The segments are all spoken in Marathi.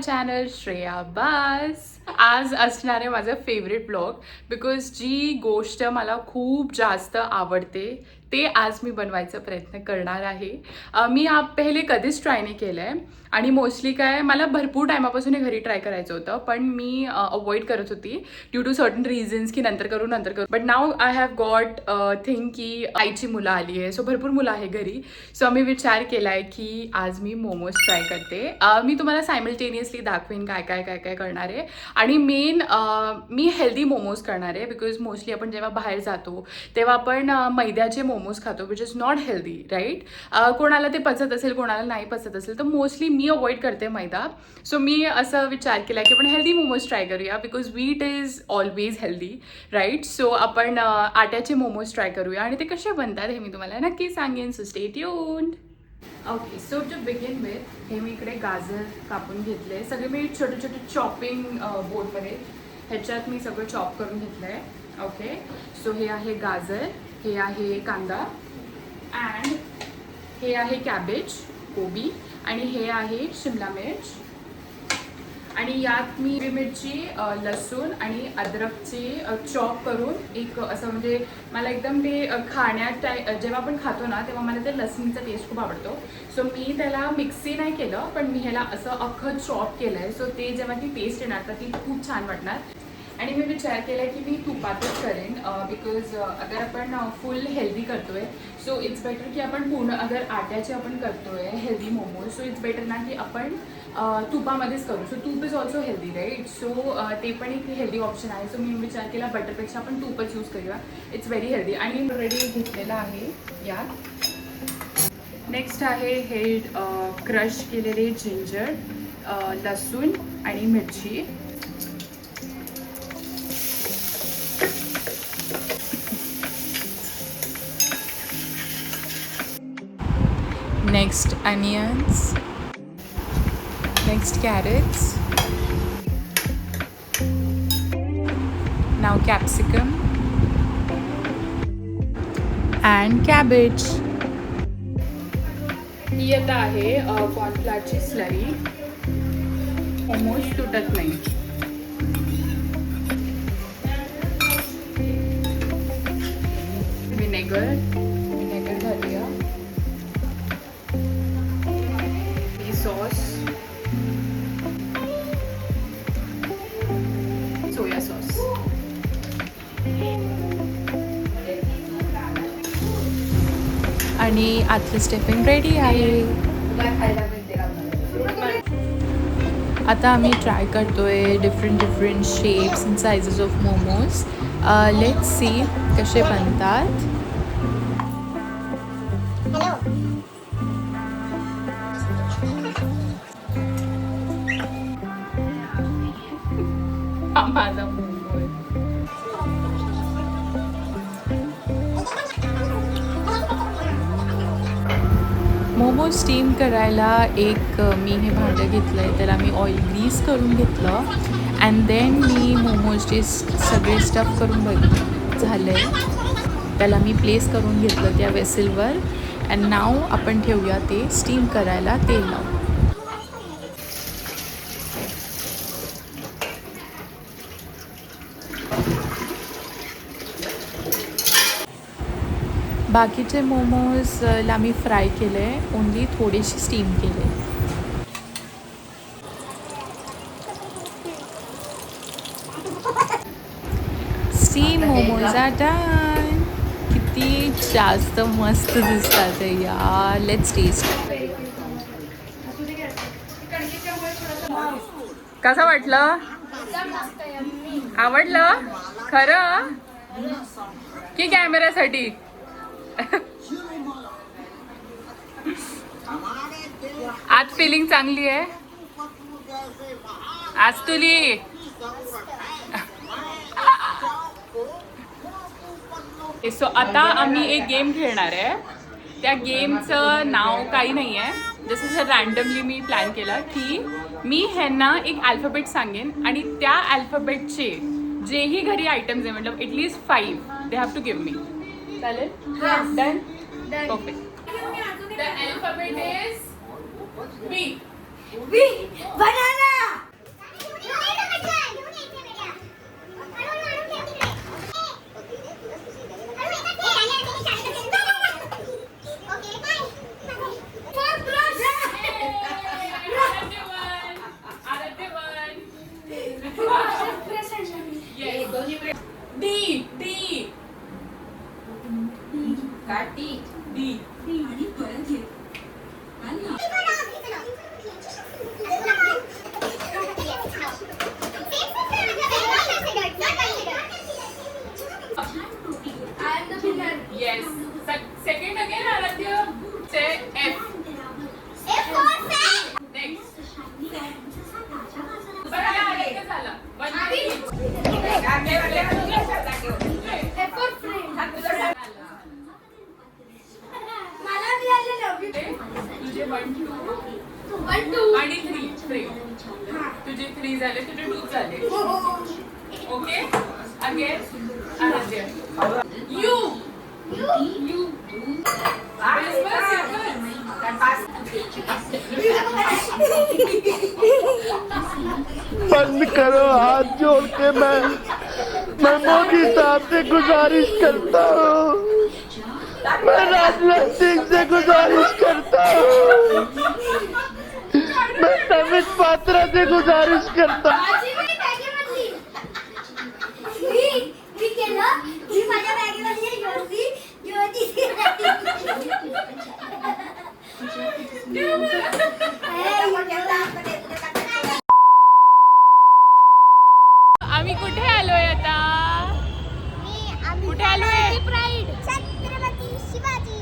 चॅनल श्रेया बास. आज असणार आहे माझं फेवरेट ब्लॉग बिकॉज जी गोष्ट मला खूप जास्त आवडते ते आज मी बनवायचा प्रयत्न करणार आहे. मी पहिले कधीच ट्राय नाही केलं आहे आणि मोस्टली काय मला भरपूर टायमापासून हे घरी ट्राय करायचं होतं पण मी अवॉइड करत होती ड्यू टू सर्टन रिझन्स की नंतर करू. But now I have got think की आईची मुलं आली आहे, सो भरपूर मुलं आहे घरी. सो मी विचार केला आहे की आज मी मोमोज ट्राय करते. मी तुम्हाला सायमल्टेनियसली दाखवेन काय काय काय काय करणार आहे. आणि मेन मी हेल्दी मोमोज करणार आहे बिकॉज मोस्टली आपण जेव्हा बाहेर जातो तेव्हा आपण मैद्याचे मोमोज खातो which is not healthy right. कोणाला ते पचत असेल कोणाला नाही पचत असेल तर मोस्टली मी अवॉइड करते मैदा. सो मी असं विचार केला की आपण हेल्दी मोमोज ट्राय करूया because wheat is always healthy right. So आपण आट्याचे मोमोज ट्राय करूया आणि ते कसे बनतात हे मी तुम्हाला नक्की सांगेन. So stay tuned. Okay, so to begin with हे मी इकडे गाजर कापून घेतले. सगळे मी छोटे छोटे चॉपिंग बोर्डमध्ये ह्याच्यात मी सगळं चॉप करून घेतलं आहे. ओके, सो हे आहे गाजर, हे आहे कांदा अँड हे आहे कॅबेज कोबी आणि हे आहे शिमला मिर्च. आणि यात मी मिरची लसूण आणि अद्रकचे चॉप करून एक असं म्हणजे मला एकदम ते खाण्यात जेव्हा आपण खातो ना तेव्हा मला ते लसणीचा टेस्ट खूप आवडतो. सो मी त्याला मिक्सी नाही केलं पण मी ह्याला असं अख्खं चॉप केलं आहे. सो ते जेव्हा ती टेस्ट येणार तर ती खूप छान वाटणार. आणि मी विचार केला की मी तुपातच करेन बिकॉज अगर आपण फुल हेल्दी करतोय सो इट्स बेटर की आपण पूर्ण अगर आट्याचे आपण करतोय healthy momos so it's better ना की आपण तुपामध्येच करू. सो तूप is also healthy right. So ते पण एक हेल्दी ऑप्शन आहे. सो मी विचार केला बटरपेक्षा आपण तूपच यूज करूया. It's very healthy. आणि ऑलरेडी घेतलेलं आहे यात. नेक्स्ट आहे हे क्रश केलेले जिंजर, लसूण आणि मिरची. Next onions, next carrots, now capsicum and cabbage. ही आता आहे कॉर्नफ्लॉरची स्लरी. मोमोज तुटत नाही. विनेगर घालूया. सॉस, सोया सॉस आणि आतलं स्टफिंग रेडी आहे. आता आम्ही ट्राय करतोय different shapes and sizes of momos. Let's see कसे बनतात. माझा मोमोज स्टीम करायला एक मी हे भांडं घेतलं आहे त्याला मी ऑइल ग्रीस करून घेतलं अँड देन मी मोमोजचे सगळे स्टफ करून झालं आहे त्याला मी प्लेस करून घेतलं त्या वेसलवर अँड नाव आपण ठेवूया ते स्टीम करायला तेल लावून. बाकीचे मोमोजला मी फ्राय केले, ओनली थोडीशी स्टीम केले. Steam momos done. किती जास्त मस्त दिसतात यार. Let's taste. कसं वाटलं? आवडलं खरं की कॅमेऱ्यासाठी? आज फिलिंग चांगली आहे. आज तुली सो आता आम्ही एक गेम खेळणार आहे. त्या गेमचं नाव काही नाही आहे, जसं रॅन्डमली मी प्लॅन केला की मी ह्यांना एक अल्फाबेट सांगेन आणि त्या अल्फाबेटचे जेही घरी आयटम्स आहे मतलब at least 5 they have to give me. चालेल? Done. Perfect. The alphabet is B. Banana Yes. Second again, Aradhya. Say F. F for fan. Next. बरं, Aradhya झाला. One F for friend. मला मिळालेलं तुझे 1 2 आणि 3 तुझे 3 झाले, तुझे 2 झाले. ओके अगेन आराध्य यू बंद करो हाथ जोड़ के मैं मोदी साहब से गुजारिश करता हूँ, मैं राजनाथ सिंह से गुजारिश करता हूँ, मैं नमित पात्रा से गुजारिश करता हूँ. मी केलं मी माझ्या बॅगेमध्ये आम्ही कुठे आलोय आता? कुठे आलोय? छत्रपती शिवाजी.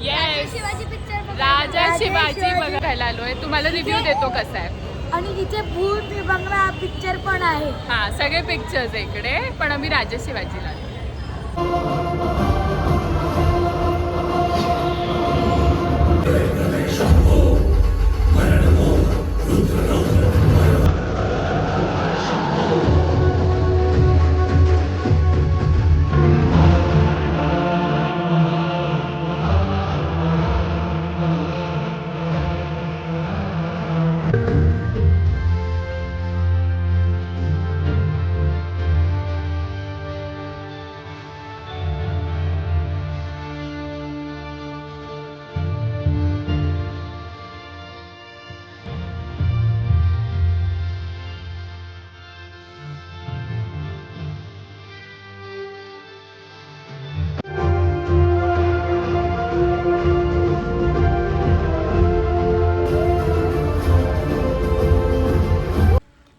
येस, शिवाजी पिक्चर राजा शिवाजी बघायला आलोय. तुम्हाला रिव्ह्यू देतो कसा आहे. आणि तिथे भूत बंगला पिक्चर पण आहे. हा सगळे पिक्चर्स आहे इकडे, पण आम्ही राजा शिवाजीला आलो.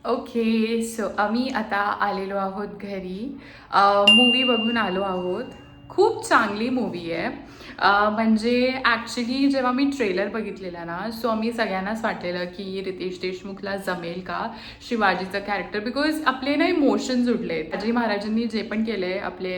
ओके सो आम्ही आता आलेलो आहोत घरी. मूवी बघून आलो आहोत. खूप चांगली मूवी आहे. म्हणजे ॲक्च्युली जेव्हा मी ट्रेलर बघितलेला ना, सो मी सगळ्यांनाच वाटलेलं की रितेश देशमुखला जमेल का शिवाजीचं कॅरेक्टर, बिकॉज आपले ना इमोशन जुडले आहेत. शिवाजी महाराजांनी जे पण केलं आहे आपले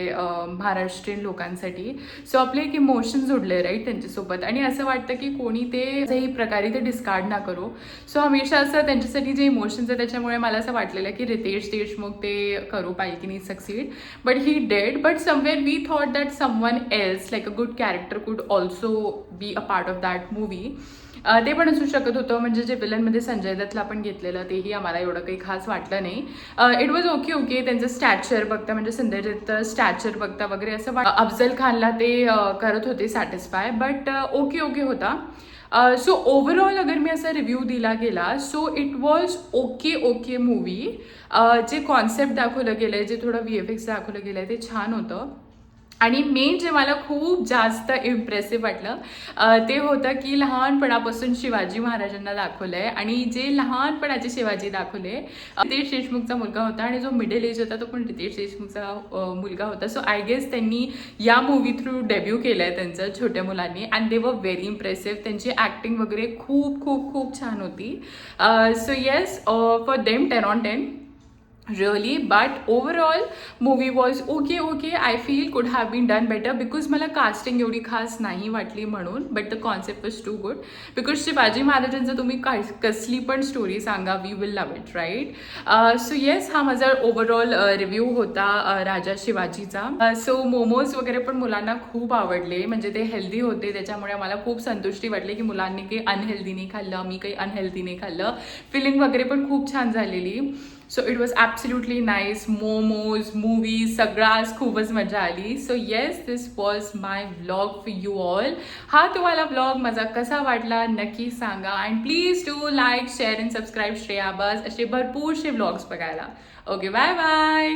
महाराष्ट्रीयन लोकांसाठी, सो आपले एक इमोशन जुडले राईट त्यांच्यासोबत. आणि असं वाटतं की कोणी ते काही प्रकारे ते डिस्कार्ड ना करो. सो हमेशा असं त्यांच्यासाठी जे इमोशन्स आहे त्याच्यामुळे मला असं वाटलेलं की रितेश देशमुख ते करू पाहिजे की नाही succeed, but he dead. But somewhere we thought that someone else like a good character could also be a part of that movie. ते पण असू शकत होतं. म्हणजे जे विलनमध्ये संजय दत्तला पण घेतलेलं तेही आम्हाला एवढं काही खास वाटलं नाही. It was okay. त्यांचं स्टॅचर बघता, म्हणजे संजय दत्त स्टॅचर बघता वगैरे असं अफजल खानला ते करत होते सॅटिस्फाय, बट ओके होता. सो ओव्हरऑल अगर मी असा रिव्ह्यू दिला गेला, so it was okay movie. जे कॉन्सेप्ट दाखवलं गेलं आहे, जे थोडं VFX दाखवलं गेलं आहे ते छान होतं. आणि मेन जे मला खूप जास्त इम्प्रेसिव्ह वाटलं ते होतं की लहानपणापासून शिवाजी महाराजांना दाखवलं आहे. आणि जे लहानपणाचे शिवाजी दाखवले रितेश देशमुखचा मुलगा होता, आणि जो मिडल एज होता तो पण रितेश देशमुखचा मुलगा होता. सो आय गेस त्यांनी या मूवी थ्रू डेब्यू केलं आहे त्यांचं छोट्या मुलांनी, अँड दे वर व्हेरी इम्प्रेसिव्ह. त्यांची ॲक्टिंग वगैरे खूप छान होती. So yes, for them 10 on 10. really, but overall movie was okay. I feel could have been done better because मला casting एवढी खास नाही वाटली म्हणून, but the concept was too good because Shivaji महाराजांचं तुम्ही कसली पण स्टोरी सांगा, we will love it, right? So yes, हा माझा ओव्हरऑल रिव्ह्यू होता राजा शिवाजीचा. सो मोमोज वगैरे पण मुलांना खूप आवडले, म्हणजे ते हेल्दी होते, त्याच्यामुळे मला खूप संतुष्टी वाटली की मुलांनी काही अनहेल्दी नाही खाल्लं, मी काही अनहेल्दी नाही खाल्लं. फिलिंग वगैरे पण खूप छान झालेली. So it was absolutely nice. Momos, movies, सगळाच खूपच मजा आली. So yes, this was my vlog for you all. हा तुम्हाला व्लॉग माझा कसा वाटला नक्की सांगा. And please do like, share and subscribe Shreya आबास असे भरपूरसे व्लॉग्स बघायला. Okay, bye bye.